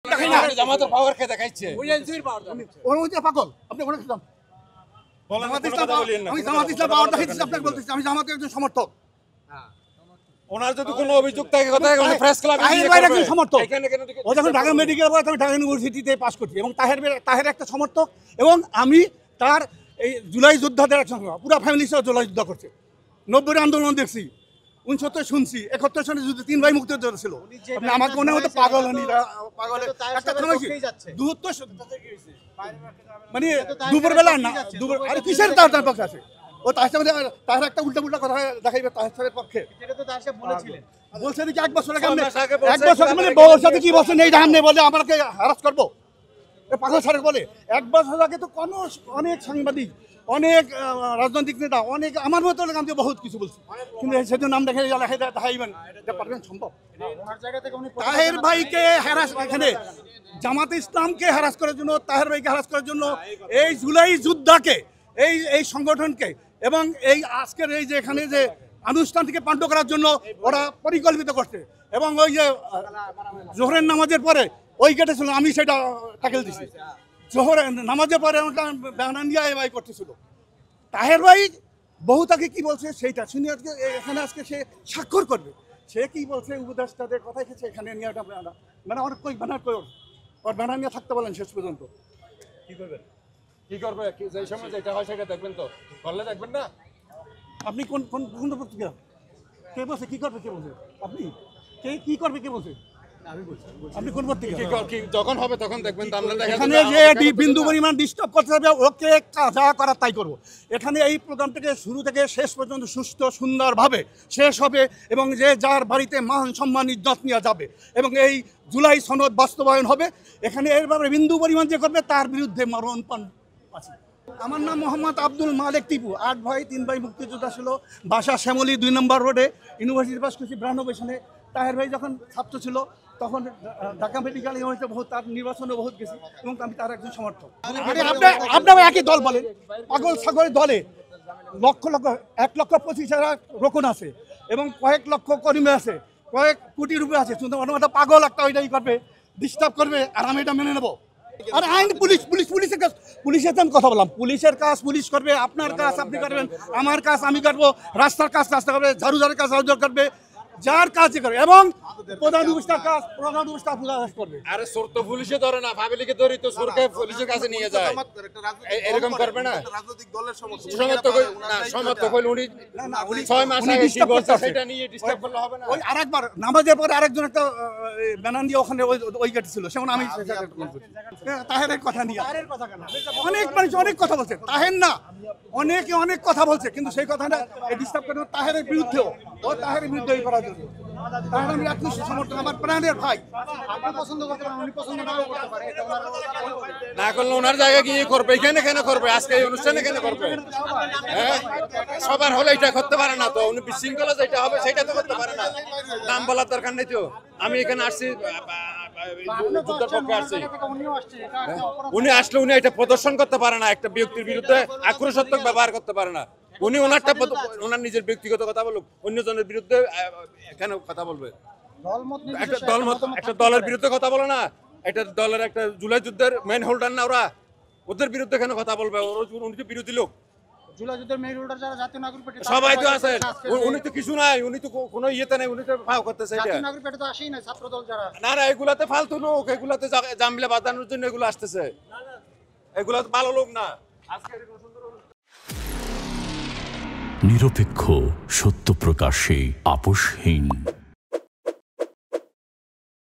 জামাতের পাওয়ার কে দেখাইছে ওই এনসির পাওয়ার ওর মধ্যে পাগল আপনি কোন ইসলাম বলেন আমি জামাত ইসলাম পাওয়ার দেখাইছি আপনাকে বলতেছি আমি জামাতের একজন সমর্থক ওনার যদি কোনো অভিযোগ থাকে কথা উনি প্রেস ক্লাবে গিয়ে করবে একজন সমর্থক ও যখন ঢাকা মেডিকেল পড়ে আমি ঢাকা ইউনিভার্সিটিতে পাস করছি এবং তাহের একটা সমর্থক এবং আমি তার এই জুলাই যোদ্ধাদের একজন পুরো ফ্যামিলি সহ জুলাই যুদ্ধ করছে 90 আন্দোলন দেখছি 69 শুনছি 71 সনে যদি 3 ভাই মুক্তিযোদ্ধা ছিল আপনি আমাকে মনে হতো পাগল পাগল একটা দূরত্ব মানে দুপুরবেলা না দুপুর আরে কিসের তার পক্ষে আছে ও তার সাথে তার একটা উল্টা কথা দেখাইবে তার পক্ষে এটা তো তার সাথে বলেছিলেন বলছেন কি এক বছর আগে এক বছর মানে বউর সাথে কি বলছেন এই দাম নেই বলে আমাকে হ্যারাস করবো পাগল সাহেব বলে এক বছর আগে তো কোনো অনেক সাংবাদিক অনেক রাজনৈতিক নেতা অনেক আমার মতো আমি বহুত কিছু বলছি কিন্তু সেদিন নাম দেখে দেখাইবেন এটা পারবেন সম্ভব তাহের ভাইকে হ্যারাস এখানে জামাতে ইসলামকে হ্যারাস করার জন্য তাহের ভাইকে হ্যারাস করার জন্য এই জুলাই যোদ্ধাকে এই সংগঠনকে এবং এই আজকের এই যে এখানে যে অনুষ্ঠান থেকে পাণ্ড করার জন্য ওরা পরিকল্পিত করছে এবং ওই যে জোহরের নামাজের পরে ওই গেটে ছিল আমি সেটা ট্যাকেল দিছি জোহরের নামাজের পরে ব্যানানিয়া ভাই করতেছিল তাহের ভাই বহু তাকে কি বলছে সেইটা শুনি আজকে এখানে আজকে সে স্বাক্ষর করবে সে কি বলছে উপদেষ্টাদের কথাই খেয়েছে এখানে নিয়ে মানে অনেক কই ব্যানার করে ওর ব্যানার নিয়ে থাকতে বলেন শেষ পর্যন্ত কি করবেন কি করবে যে সময় যেটা হয় সেটা দেখবেন তো করলে দেখবেন না আপনি কোন কোন কোন পত্রিকা কে বলছে কি করবে কে বলছে আপনি কে কি করবে কে বলছে আপনি কোন পত্রিকা যখন হবে তখন দেখবেন এখানে যে বিন্দু পরিমাণ ডিস্টার্ব করতে হবে ওকে যা করার তাই করবো এখানে এই প্রোগ্রাম থেকে শুরু থেকে শেষ পর্যন্ত সুস্থ সুন্দরভাবে শেষ হবে এবং যে যার বাড়িতে মান সম্মান ইজ্জত নিয়ে যাবে এবং এই জুলাই সনদ বাস্তবায়ন হবে এখানে এর ব্যাপারে বিন্দু পরিমাণ যে করবে তার বিরুদ্ধে মরণপণ আছে আমার নাম মোহাম্মদ আব্দুল মালেক টিপু 8 ভাই 3 ভাই মুক্তিযোদ্ধা ছিল বাসা শ্যামলী 2 নম্বর রোডে ইউনিভার্সিটি পাস করছি 92 সালে তাহের ভাই যখন ছাত্র ছিল তখন ঢাকা মেডিকেল ইউনিভার্সিটি বহুত তার নির্বাচনে বহুত গেছি এবং আমি তার একজন সমর্থক আপনারা একই দল বলেন পাগল ছাগলের দলে লক্ষ লক্ষ 1,25,000 রোকন আছে এবং কয়েক লক্ষ কর্মী আছে কয়েক কোটি রুপিয়া আছে শুধু একটা পাগল একটা ওইটাই করবে ডিস্টার্ব করবে আর আমি এটা মেনে নেবো আর আইন পুলিশের কাজ পুলিশের আমি কথা বললাম পুলিশের কাজ পুলিশ করবে আপনার কাজ আপনি করবেন আমার কাজ আমি করবো রাস্তার কাজ রাস্তা করবে ঝাড়ুঝাড়ের কাজ ঝাড়ুঝাড় করবে যার কাজই করবে এবং প্রধান উপদেষ্টার কাজ প্রধান উপদেষ্টা করবে আরে চোর তো পুলিশে ধরে না ফ্যামিলিকে ধরি তো চোরকে পুলিশের কাছে নিয়ে যায় এরকম করবে না রাজনৈতিক দলের সমর্থক হইল উনি 6 মাস আগে কি বলছে সেটা নিয়ে ডিস্টার্ব করলে হবে না ওই আরেকবার নামাজের পরে আরেকজন একটা ব্যানার দিয়ে ওখানে ওই গেট ছিল সেখানে আমি তাহেরের কথা নিয়ে অনেক মানুষ অনেক কথা বলছে তাহের না অনেকে অনেক কথা বলছে কিন্তু সেই কথাটা ডিস্টার্ব করে তাহেরের বিরুদ্ধেও ও তাহেরের বিরুদ্ধে করার জন্য তাহের আমি একনিষ্ঠ সমর্থক আমার প্রাণের ভাই আপনি পছন্দ করতে পারেন উনি পছন্দ নাও করতে পারে এটা না করলে ওনার জায়গা গিয়ে করবে এখানে কেন করবে আজকে এই অনুষ্ঠানে কেন করবে হ্যাঁ সবার হলে এটা করতে পারে না তো উনি বিশৃঙ্খলা যেটা হবে সেটা তো করতে পারে না নাম বলার দরকার নেই তো আমি এখানে আসছি যুদ্ধের পক্ষে আসছি উনি আসলে উনি এটা প্রদর্শন করতে পারে না একটা ব্যক্তির বিরুদ্ধে আক্রোশাত্মক ব্যবহার করতে পারে না উনি ওনার নিজের ব্যক্তিগত কথা বলুক অন্যজনের বিরুদ্ধে কেন কথা বলবে একটা দলের বিরুদ্ধে কথা বলে না এটা দলের একটা জুলাই যুদ্ধের মেইন হোল্ডার না ওরা ওদের বিরুদ্ধে কেন কথা বলবে উনি তো বিরোধী লোক সবাই তো আছে উনি তো কিছু নাই উনি তো কোনো ইয়েতে নাই উনি তো ফাও করতেছে না না এগুলাতে ফালতু লোক এগুলাতে জামলা বাঁধানোর জন্য এগুলো আসতেছে এগুলা তো ভালো লোক না নিরপেক্ষ সত্য প্রকাশে আপোষহীন।